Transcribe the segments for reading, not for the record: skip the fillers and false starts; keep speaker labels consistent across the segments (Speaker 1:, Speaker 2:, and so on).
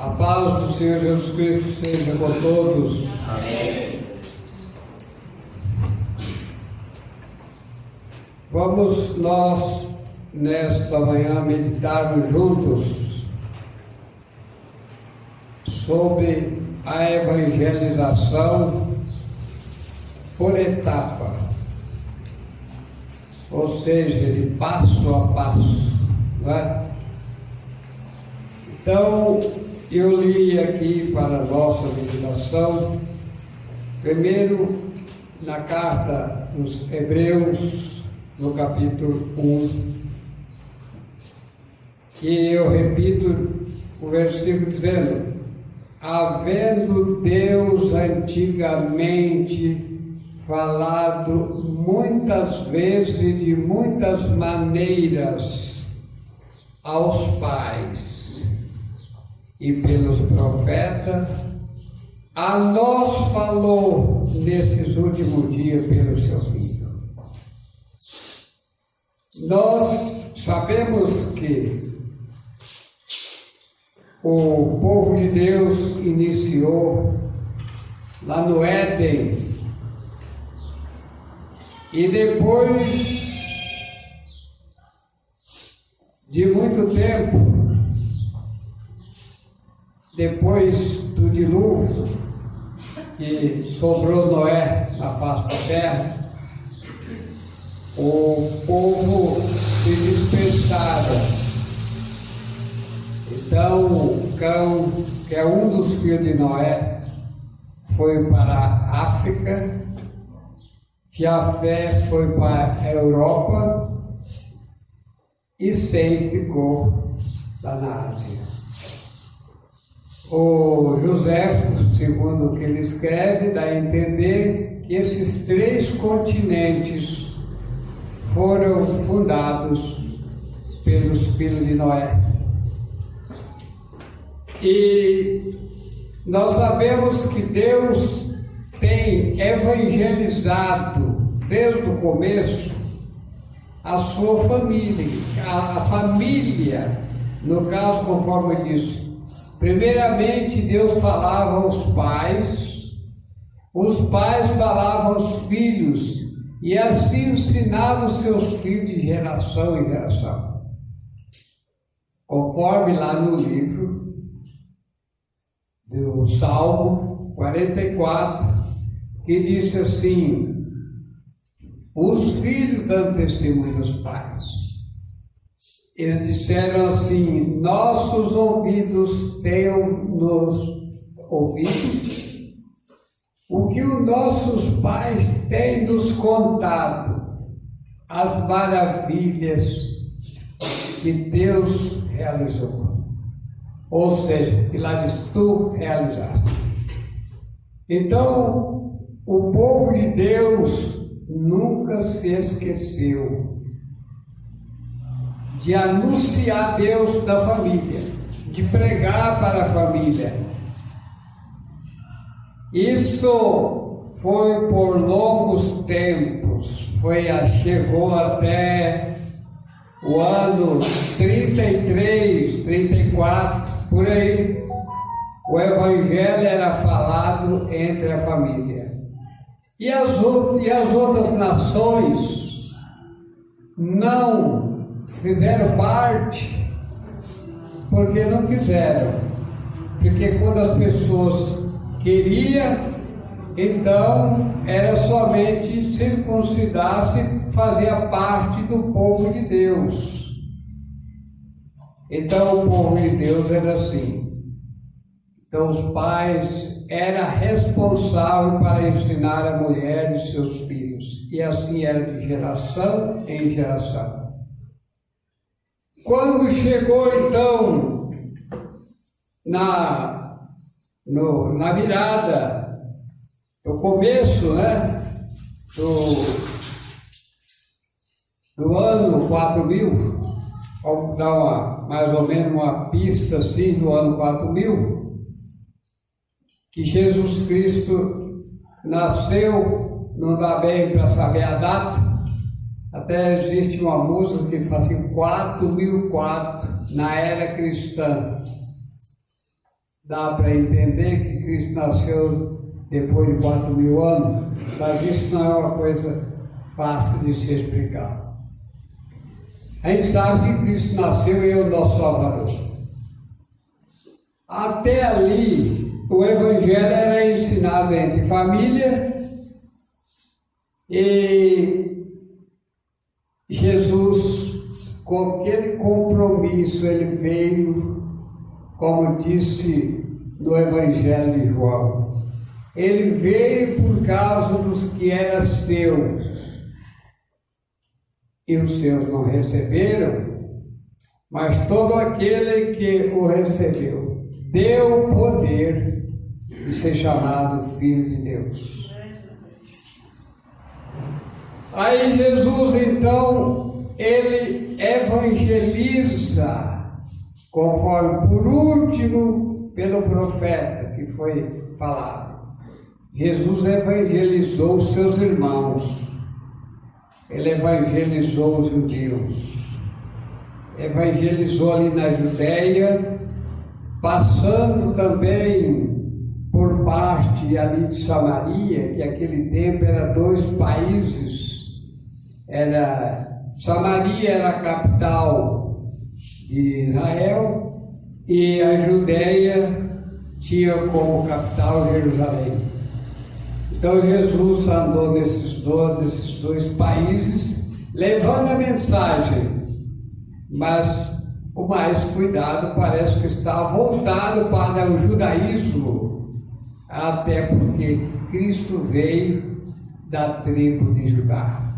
Speaker 1: A paz do Senhor Jesus Cristo seja com todos.
Speaker 2: Amém.
Speaker 1: Vamos nós, nesta manhã, meditarmos juntos sobre a evangelização por etapa, ou seja, de passo a passo, não é? Então, eu li aqui para a nossa meditação, primeiro na carta dos Hebreus, no capítulo 1, e eu repito o versículo dizendo: havendo Deus antigamente falado muitas vezes e de muitas maneiras aos pais e pelos profetas, a nós falou nesses últimos dias pelo seu Filho. Nós sabemos que o povo de Deus iniciou lá no Éden, e depois de muito tempo, depois do dilúvio que sobrou Noé na face da terra, o povo se dispersaram. Então Cão, que é um dos filhos de Noé, foi para a África, Jafé foi para a Europa e Sem ficou lá na Ásia. O José, segundo o que ele escreve, dá a entender que esses 3 continentes foram fundados pelos filhos de Noé. E nós sabemos que Deus tem evangelizado desde o começo a sua família, a família, no caso, conforme eu disse. Primeiramente, Deus falava aos pais, os pais falavam aos filhos, e assim ensinavam os seus filhos de geração em geração. Conforme lá no livro do Salmo 44, que disse assim: os filhos dando testemunho dos pais. Eles disseram assim: nossos ouvidos tenham nos ouvido o que os nossos pais têm nos contado, as maravilhas que Deus realizou. Ou seja, e lá diz: tu realizaste. Então, o povo de Deus nunca se esqueceu de anunciar Deus da família, de pregar para a família. Isso foi por longos tempos, chegou até o ano 33, 34, por aí. O Evangelho era falado entre a família. E as outras nações não fizeram parte porque não quiseram. Porque quando as pessoas queriam, então era somente circuncidar-se, fazia parte do povo de Deus. Então o povo de Deus era assim. Então os pais eram responsáveis para ensinar a mulher e seus filhos. E assim era de geração em geração. Quando chegou então na virada, no começo, do ano 4000, vamos dar mais ou menos uma pista assim do ano 4000, que Jesus Cristo nasceu, não dá bem para saber a data. Até existe uma música que fala assim: 4004 na era cristã. dá para entender que Cristo nasceu depois de 4.000 anos, mas isso não é uma coisa fácil de se explicar. A gente sabe que Cristo nasceu e é o nosso Salvador. Até ali, o Evangelho era ensinado entre família e Jesus, com aquele compromisso, ele veio, como disse no Evangelho de João, ele veio por causa dos que era seu, e os seus não receberam, mas todo aquele que o recebeu, deu o poder de ser chamado Filho de Deus. Aí Jesus, então, ele evangeliza, conforme por último pelo profeta que foi falado. Jesus evangelizou os seus irmãos, ele evangelizou os judeus, evangelizou ali na Judéia, passando também por parte ali de Samaria, que naquele tempo era 2 países. Samaria era a capital de Israel e a Judéia tinha como capital Jerusalém. Então Jesus andou nesses dois países, levando a mensagem, mas o mais cuidado parece que está voltado para o judaísmo, até porque Cristo veio da tribo de Judá.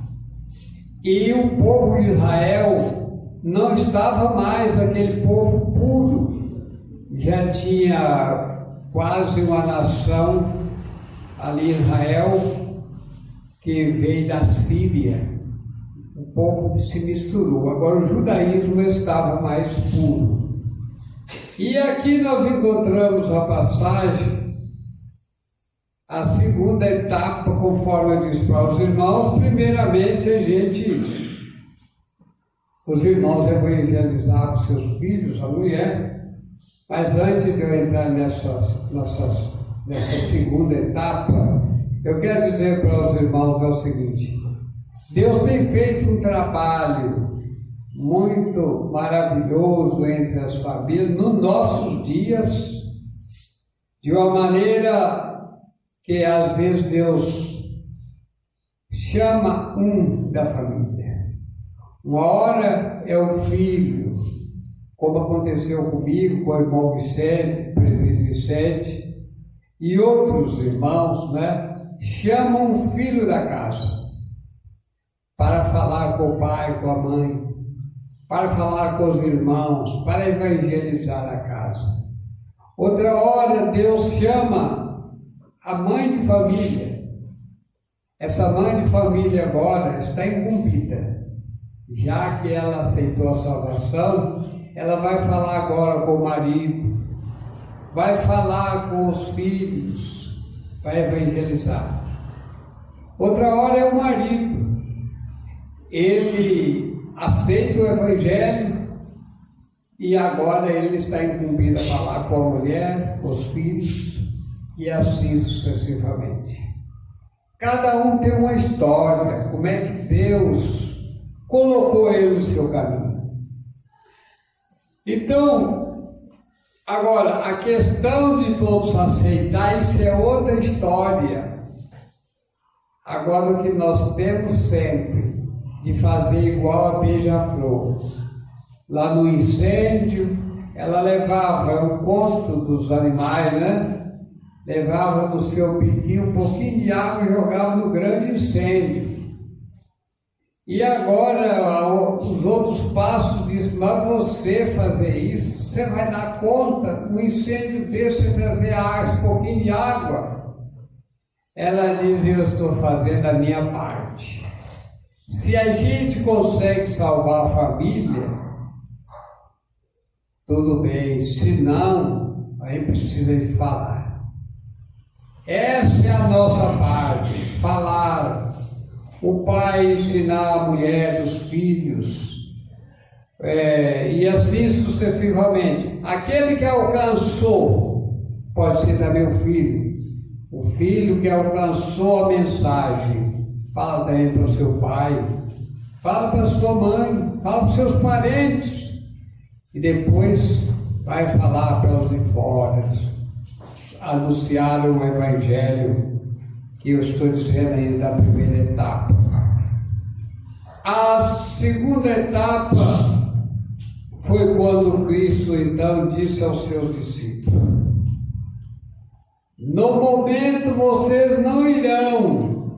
Speaker 1: E o povo de Israel não estava mais aquele povo puro, já tinha quase uma nação ali em Israel que veio da Síria. O povo se misturou, agora o judaísmo estava mais puro. E aqui nós encontramos a passagem, a segunda etapa, conforme eu disse para os irmãos. Primeiramente os irmãos evangelizavam seus filhos, a mulher, mas antes de eu entrar nessa segunda etapa, eu quero dizer para os irmãos o seguinte: Deus tem feito um trabalho muito maravilhoso entre as famílias, nos nossos dias, de uma maneira que às vezes Deus chama um da família. Uma hora é o filho, como aconteceu comigo, com o irmão Vicente, o presbítero Vicente, e outros irmãos, chamam um filho da casa para falar com o pai, com a mãe, para falar com os irmãos, para evangelizar a casa. Outra hora Deus chama a mãe de família. Essa mãe de família agora está incumbida, já que ela aceitou a salvação, ela vai falar agora com o marido, vai falar com os filhos, vai evangelizar. Outra hora é o marido, ele aceita o evangelho e agora ele está incumbido a falar com a mulher, com os filhos, e assim sucessivamente. Cada um tem uma história, como é que Deus colocou ele no seu caminho. Então, agora, a questão de todos aceitar, isso é outra história. Agora, o que nós temos sempre de fazer igual a beija-flor. Lá no incêndio, ela levava o conto dos animais, levava no seu biquinho um pouquinho de água e jogava no grande incêndio. E agora os outros passos dizem: mas você fazer isso, você vai dar conta, no incêndio desse, trazer um pouquinho de água? Ela diz: eu estou fazendo a minha parte. Se a gente consegue salvar a família, tudo bem, se não, a gente precisa de falar. Essa é a nossa parte, falar. O pai ensinar a mulher, os filhos, e assim sucessivamente. Aquele que alcançou pode ser também o filho. O filho que alcançou a mensagem, fala também para o seu pai, fala para a sua mãe, fala para os seus parentes, e depois vai falar para os de fora, anunciar o Evangelho, que eu estou dizendo ainda da primeira etapa. A segunda etapa foi quando Cristo então disse aos seus discípulos: no momento vocês não irão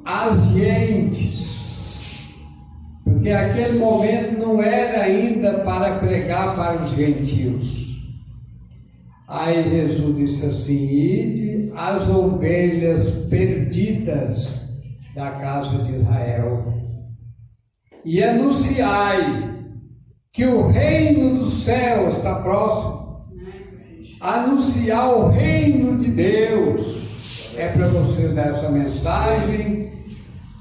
Speaker 1: às gentes, porque aquele momento não era ainda para pregar para os gentios. Aí Jesus disse assim: ide às ovelhas perdidas da casa de Israel e anunciai que o reino do céu está próximo. Anunciar o reino de Deus é para vocês dar essa mensagem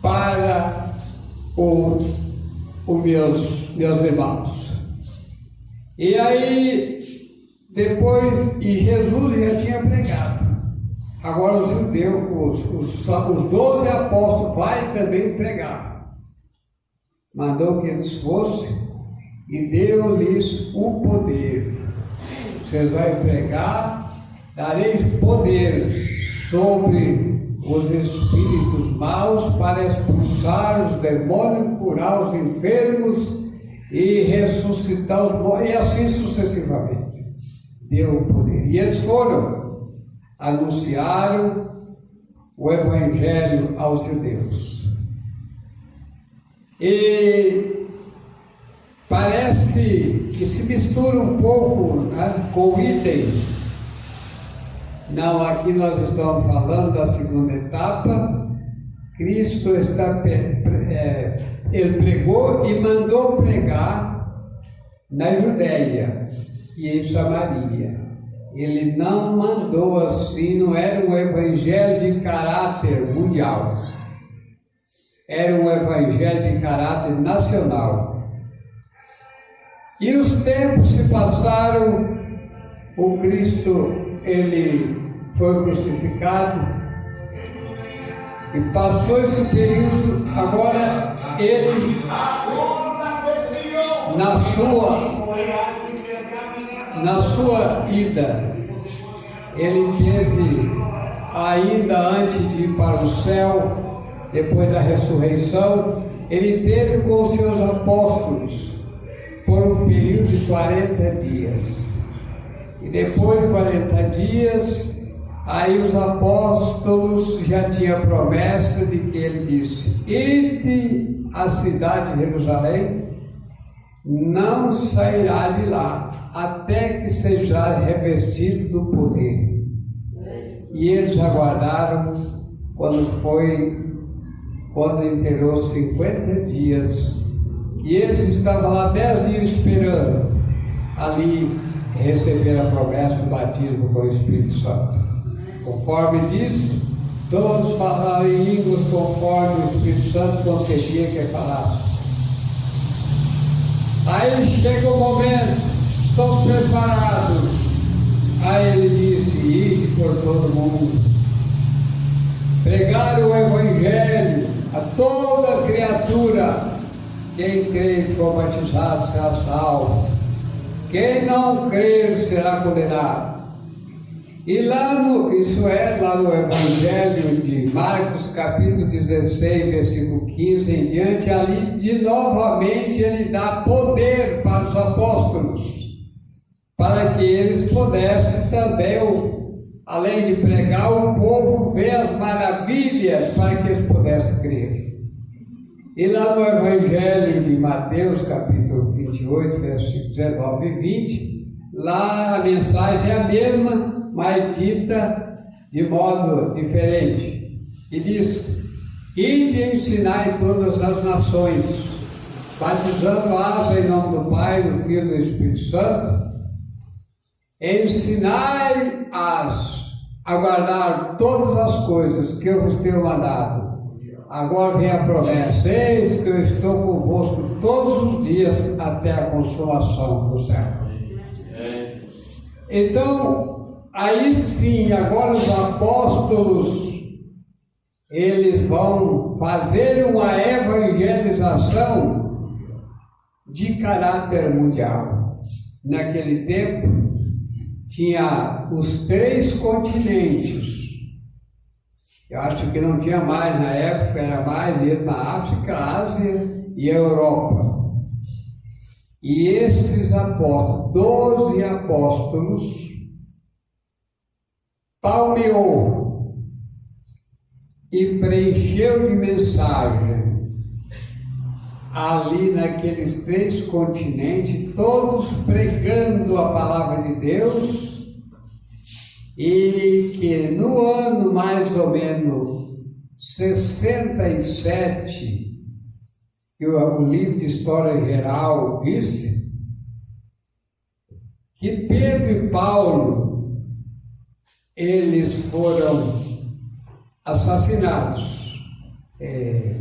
Speaker 1: para os meus irmãos. E aí depois, e Jesus já tinha pregado. Agora os judeus, os 12 apóstolos vai também pregar. Mandou que eles fossem e deu-lhes o poder. Vocês vão pregar, dareis poder sobre os espíritos maus para expulsar os demônios, curar os enfermos e ressuscitar os mortos, e assim sucessivamente. Deu o poder. E eles foram, anunciaram o Evangelho aos judeus. E parece que se mistura um pouco, né, com o item. Não, aqui nós estamos falando da segunda etapa. Cristo ele pregou e mandou pregar na Judéia e em Samaria. Ele não mandou assim, não era um evangelho de caráter mundial, era um evangelho de caráter nacional. E os tempos se passaram, o Cristo, ele foi crucificado, e passou esse período, agora ele, na sua ida, ele teve, ainda antes de ir para o céu, depois da ressurreição, ele teve com os seus apóstolos por um período de 40 dias. E depois de 40 dias, aí os apóstolos já tinham a promessa de que ele disse: ide à cidade de Jerusalém, não sairá de lá, até que seja revestido do poder. E eles aguardaram, quando inteirou 50 dias, e eles estavam lá 10 dias esperando, ali receber a promessa do batismo com o Espírito Santo. Conforme diz, todos falaram em línguas conforme o Espírito Santo concedia que falasse. Aí chega o momento, estão preparados. Aí ele disse: ide por todo mundo, pregar o Evangelho a toda criatura. Quem crer e for batizado será salvo, quem não crer será condenado. E lá no Evangelho de Marcos, capítulo 16, versículo 15 em diante, ali novamente ele dá poder para os apóstolos, para que eles pudessem também, além de pregar, o povo ver as maravilhas, para que eles pudessem crer. E lá no Evangelho de Mateus, capítulo 28, versículos 19 e 20, lá a mensagem é a mesma, mas dita de modo diferente. E diz: ide e ensinai em todas as nações, batizando-as em nome do Pai, do Filho e do Espírito Santo, ensinai-as a guardar todas as coisas que eu vos tenho mandado. Agora vem a promessa: eis que eu estou convosco todos os dias até a consumação do século. Então, aí sim, agora os apóstolos, eles vão fazer uma evangelização de caráter mundial. Naquele tempo, tinha os 3 continentes. Eu acho que não tinha mais na época, era mais mesmo a África, a Ásia e a Europa. E esses apóstolos, 12 apóstolos, palmeou e preencheu de mensagem ali naqueles 3 continentes, todos pregando a palavra de Deus, e que no ano mais ou menos 67, que o livro de História Geral disse, que Pedro e Paulo, eles foram assassinados,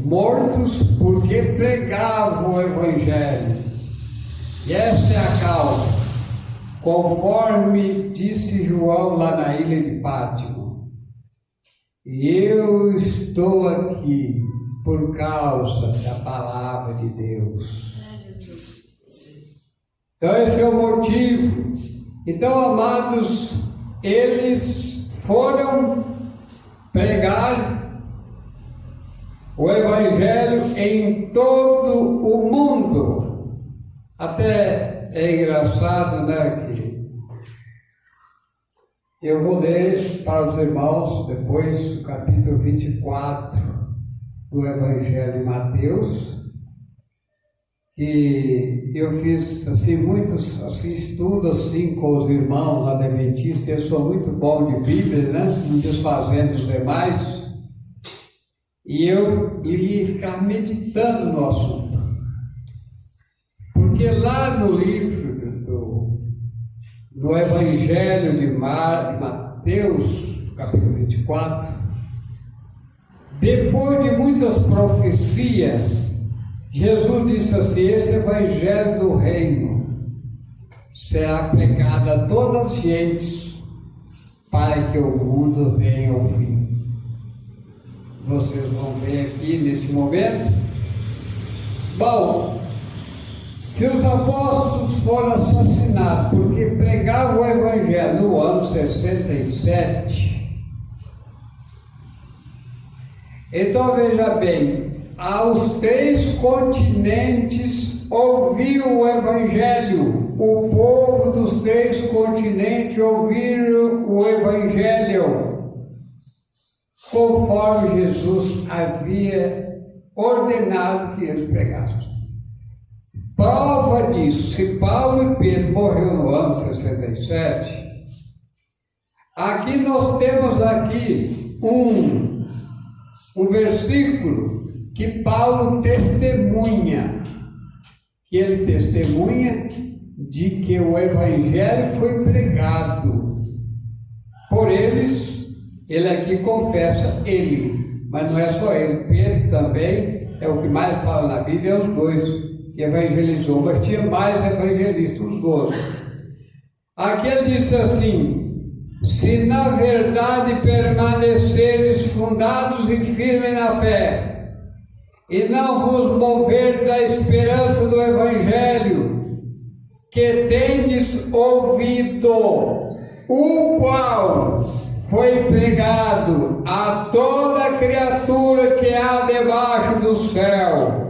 Speaker 1: mortos porque pregavam o Evangelho. E essa é a causa, conforme disse João lá na ilha de Pátimo. E eu estou aqui por causa da palavra de Deus. Então esse é o motivo. Então, amados, eles foram pregar o Evangelho em todo o mundo. Até é engraçado, né, que eu vou ler para os irmãos depois o capítulo 24 do Evangelho de Mateus, que eu fiz assim muitos estudos assim com os irmãos lá da Adventista. Eu sou muito bom de Bíblia, né? Não desfazendo os demais, e eu ia ficar meditando no assunto, porque lá no livro do Evangelho de Mateus, capítulo 24, depois de muitas profecias, Jesus disse assim: esse Evangelho do Reino será pregado a todas as gentes, para que o mundo venha ao fim. Vocês vão ver aqui nesse momento. Bom, se os apóstolos foram assassinados porque pregavam o Evangelho no ano 67, então veja bem, aos 3 continentes ouviu o Evangelho. O povo dos 3 continentes ouviram o Evangelho, conforme Jesus havia ordenado que eles pregassem. Prova disso, se Paulo e Pedro morreram no ano 67, aqui nós temos aqui um versículo que Paulo testemunha, que ele testemunha de que o Evangelho foi pregado por eles. Ele aqui confessa ele, mas não é só ele, Pedro também é o que mais fala na Bíblia, é os 2 que evangelizou, mas tinha mais evangelistas, os 12. Aqui ele diz assim: se na verdade permaneceres fundados e firmes na fé, e não vos mover da esperança do Evangelho, que tendes ouvido, o qual foi pregado a toda criatura que há debaixo do céu,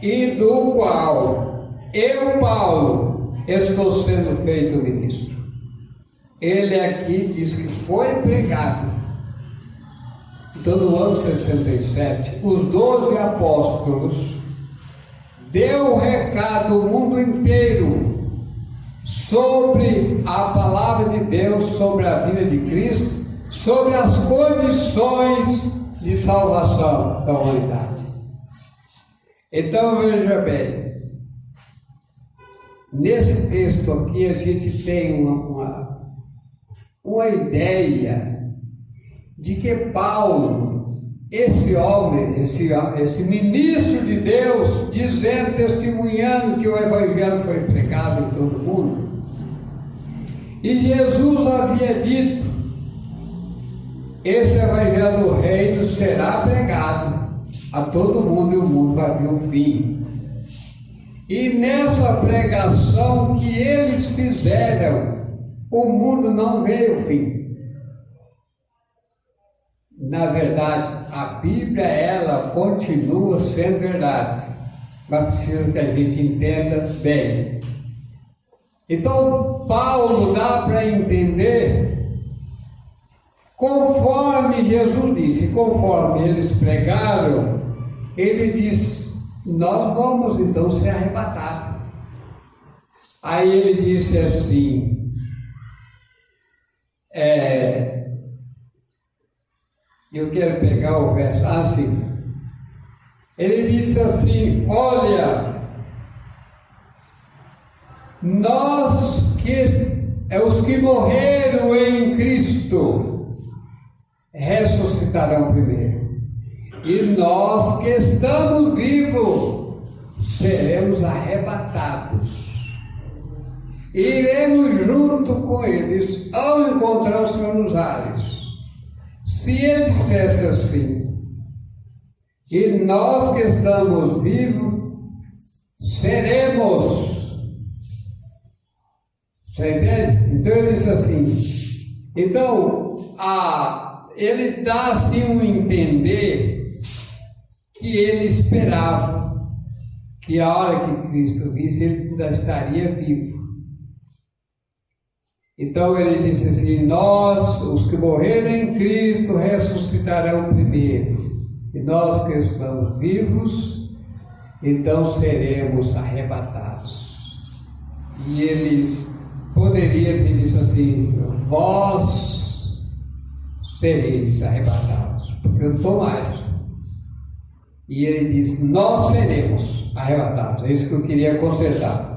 Speaker 1: e do qual eu, Paulo, estou sendo feito ministro. Ele aqui diz que foi pregado. Então, no ano 67, os 12 apóstolos deu o recado ao mundo inteiro sobre a palavra de Deus, sobre a vida de Cristo, sobre as condições de salvação da humanidade. Então, veja bem, nesse texto aqui a gente tem uma ideia de que Paulo, esse homem, esse ministro de Deus, dizendo, testemunhando que o Evangelho foi pregado em todo o mundo, E Jesus havia dito: esse evangelho do reino será pregado a todo mundo e o mundo vai ver um fim. E nessa pregação que eles fizeram, o mundo não vê o fim. Na verdade, a Bíblia, ela continua sendo verdade, mas precisa que a gente entenda bem. Então, Paulo dá para entender, conforme Jesus disse, conforme eles pregaram, ele disse: nós vamos então ser arrebatados. Aí ele disse assim, eu quero pegar o verso, assim, ele disse assim: olha, nós os que morreram em Cristo ressuscitarão primeiro, e nós que estamos vivos seremos arrebatados, iremos junto com eles ao encontrar o Senhor nos ares. Se ele dissesse assim: e nós que estamos vivos seremos. Você entende? Então ele disse assim. Então, ele dá assim um entender que ele esperava que a hora que Cristo visse, ele ainda estaria vivo. Então ele disse assim: nós, os que morreram em Cristo, ressuscitarão primeiro, e nós que estamos vivos, então seremos arrebatados. E ele poderia ter dito assim: vós sereis arrebatados, porque eu não estou mais. E ele disse: nós seremos arrebatados. É isso que eu queria consertar.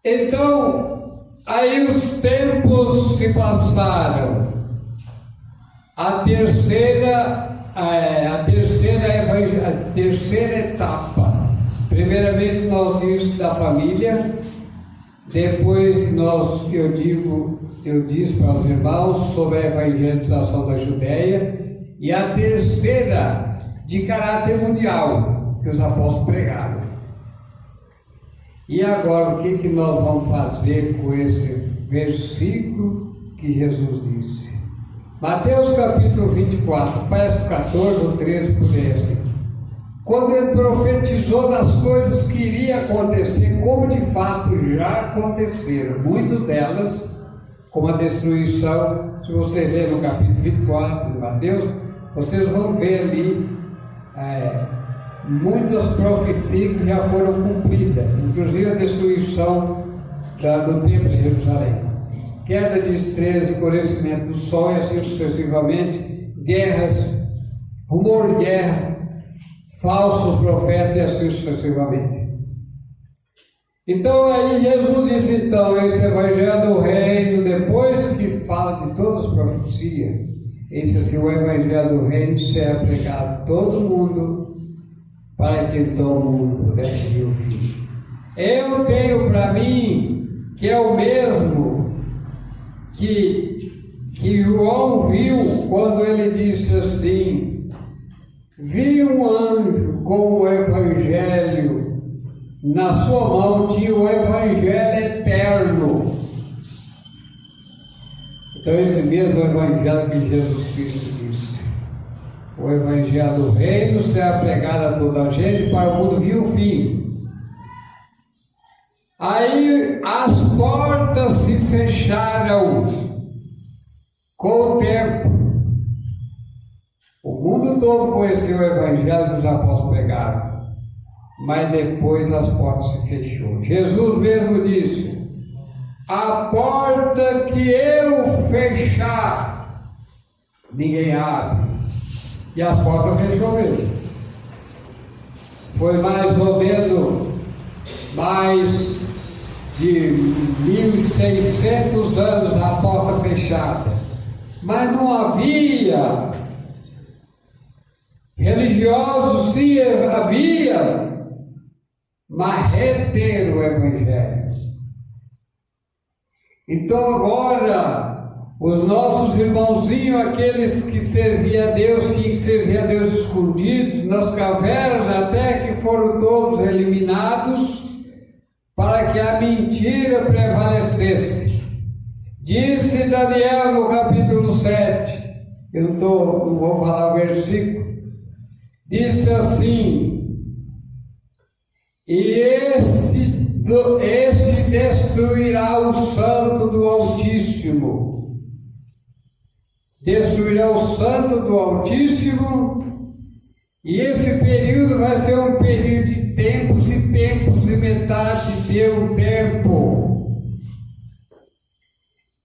Speaker 1: Então, aí os tempos se passaram. A terceira etapa. Primeiramente nós disse da família, depois eu disse para os irmãos sobre a evangelização da Judéia, e a terceira de caráter mundial, que os apóstolos pregaram. E agora, o que nós vamos fazer com esse versículo que Jesus disse? Mateus capítulo 24, parece 14 ou 13 por esse. Quando ele profetizou das coisas que iriam acontecer, como de fato já aconteceram, muitas delas, como a destruição. Se você ler no capítulo 24 de Mateus, vocês vão ver ali muitas profecias que já foram cumpridas, inclusive a destruição do templo de Jerusalém, queda de estrelas, escurecimento do sol e assim sucessivamente, guerras, rumor de guerra, falsos profetas e assim sucessivamente. Então aí Jesus disse: então esse evangelho do reino, depois que fala de todas as profecias, ele disse assim: o evangelho do reino será pregado a todo mundo, para que então o mundo pudesse ver o fim. Eu tenho para mim que é o mesmo que João viu quando ele disse assim: vi um anjo com o evangelho na sua mão, tinha o evangelho eterno. Então esse mesmo evangelho que Jesus Cristo disse: o evangelho do reino será pregado a toda a gente para o mundo vir o fim. Aí as portas se fecharam com o tempo. O mundo todo conheceu o evangelho que os apóstolos pregaram, mas depois as portas se fechou. Jesus mesmo disse: a porta que eu fechar, ninguém abre. E as portas fechou mesmo. Foi mais ou menos mais de 1600 anos a porta fechada. Mas não havia religiosos, sim, havia, mas reter o evangelho. Então agora, os nossos irmãozinhos, aqueles que serviam a Deus, tinham que servir a Deus escondidos nas cavernas, até que foram todos eliminados, para que a mentira prevalecesse. Disse Daniel no capítulo 7, eu não vou falar o versículo, disse assim: e esse destruirá o santo do Altíssimo. Destruirá o santo do Altíssimo, e esse período vai ser um período de tempos e tempos, e metade de um tempo.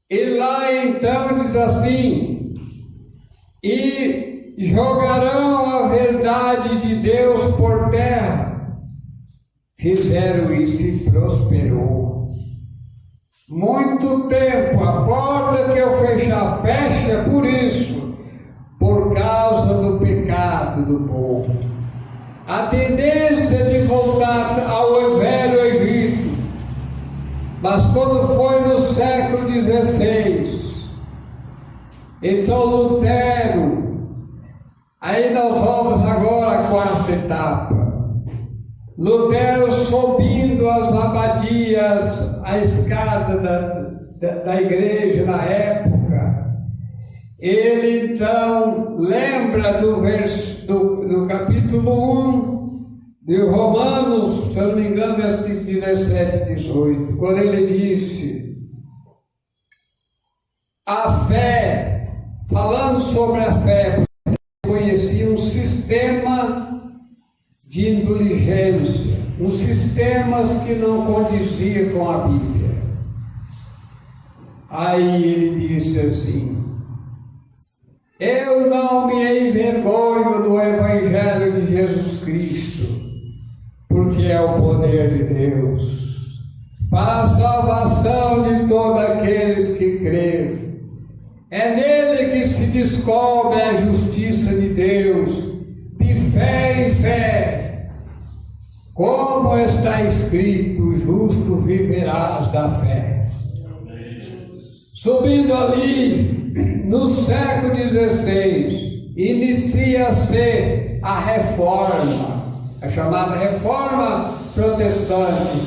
Speaker 1: E lá então diz assim: e jogarão a verdade de Deus por terra. Fizeram isso e prosperou. Muito tempo, a porta que eu fechar, fecha por isso, por causa do pecado do povo. A tendência de voltar ao velho Egito. Mas quando foi no século XVI, então Lutero, aí nós vamos agora à quarta etapa. Lutero subindo as abadias, a escada da igreja na época, ele então lembra do capítulo 1 de Romanos, se eu não me engano, versículo 17 e 18, quando ele disse: a fé, falando sobre a fé, conhecia um sistema de indulgência, sistemas que não condizia com a Bíblia. Aí ele disse assim: eu não me envergonho do Evangelho de Jesus Cristo, porque é o poder de Deus para a salvação de todos aqueles que creem. É nele que se descobre a justiça de Deus, de fé em fé, como está escrito: o justo viverás da fé. Subindo ali, no século XVI, inicia-se a reforma, a chamada reforma protestante,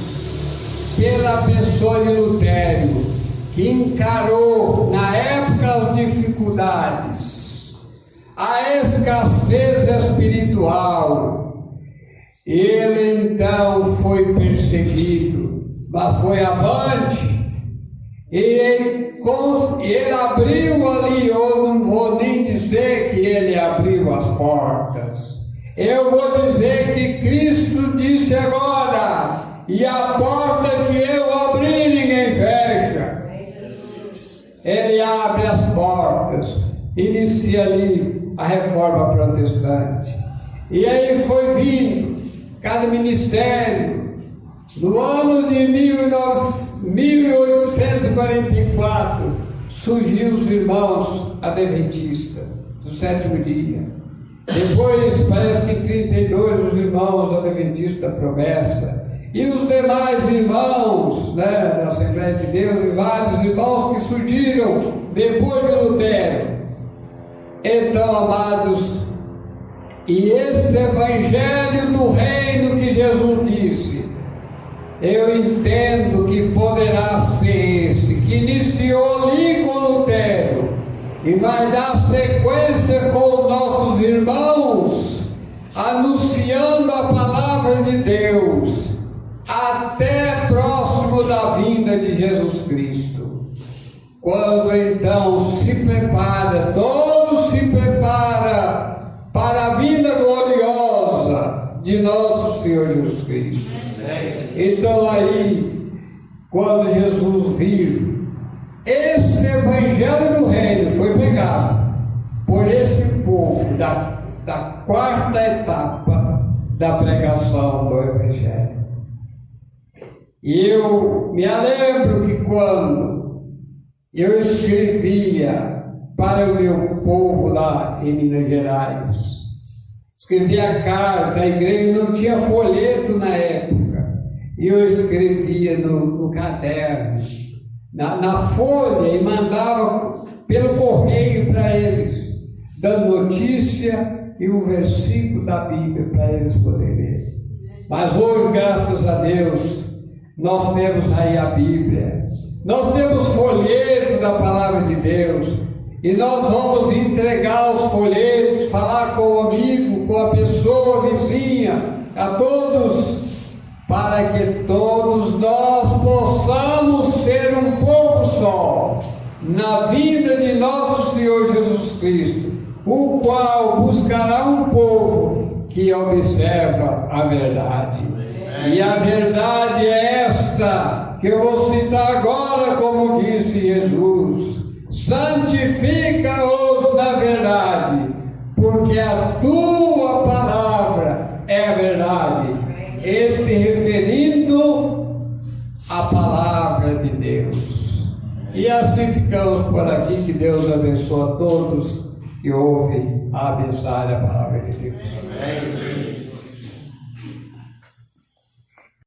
Speaker 1: pela pessoa de Lutero, que encarou na época as dificuldades, a escassez espiritual. Ele então foi perseguido, mas foi avante, e ele abriu ali, eu não vou nem dizer que ele abriu as portas, eu vou dizer que Cristo disse agora: e a porta que eu abri ninguém fecha. Ele abre as portas, inicia ali a reforma protestante, e aí foi vindo cada ministério. No ano de 1844 surgiu os irmãos adventistas do sétimo dia. Depois, parece que em 32, os irmãos adventistas da promessa, e os demais irmãos, da Assembleia de Deus, e vários irmãos que surgiram depois de Lutero. Então, amados, e esse evangelho do reino que Jesus disse, eu entendo que poderá ser esse, que iniciou ali com Lutero, e vai dar sequência com os nossos irmãos, anunciando a palavra de Deus, até próximo da vinda de Jesus Cristo. Quando então se prepara, todos se prepara para a vinda gloriosa de nosso Senhor Jesus Cristo. Então aí, quando Jesus viu, esse evangelho do reino foi pregado por esse povo da quarta etapa da pregação do evangelho. E eu me lembro que quando eu escrevia para o meu povo lá em Minas Gerais, escrevia carta, a igreja não tinha folheto na época, e eu escrevia no caderno, na folha e mandava pelo correio para eles, dando notícia e um versículo da Bíblia para eles poderem ler. Mas hoje, graças a Deus, nós temos aí a Bíblia, nós temos folheto da Palavra de Deus, e nós vamos entregar os folhetos, falar com o amigo, com a pessoa vizinha, a todos, para que todos nós possamos ser um povo só, na vinda de nosso Senhor Jesus Cristo, o qual buscará um povo que observa a verdade. E a verdade é esta, que eu vou citar agora, como disse Jesus: santifica-os na verdade, porque a tua palavra é a verdade. Esse referindo à palavra de Deus. E assim ficamos por aqui. Que Deus abençoe a todos que ouvem a mensagem da palavra de Deus.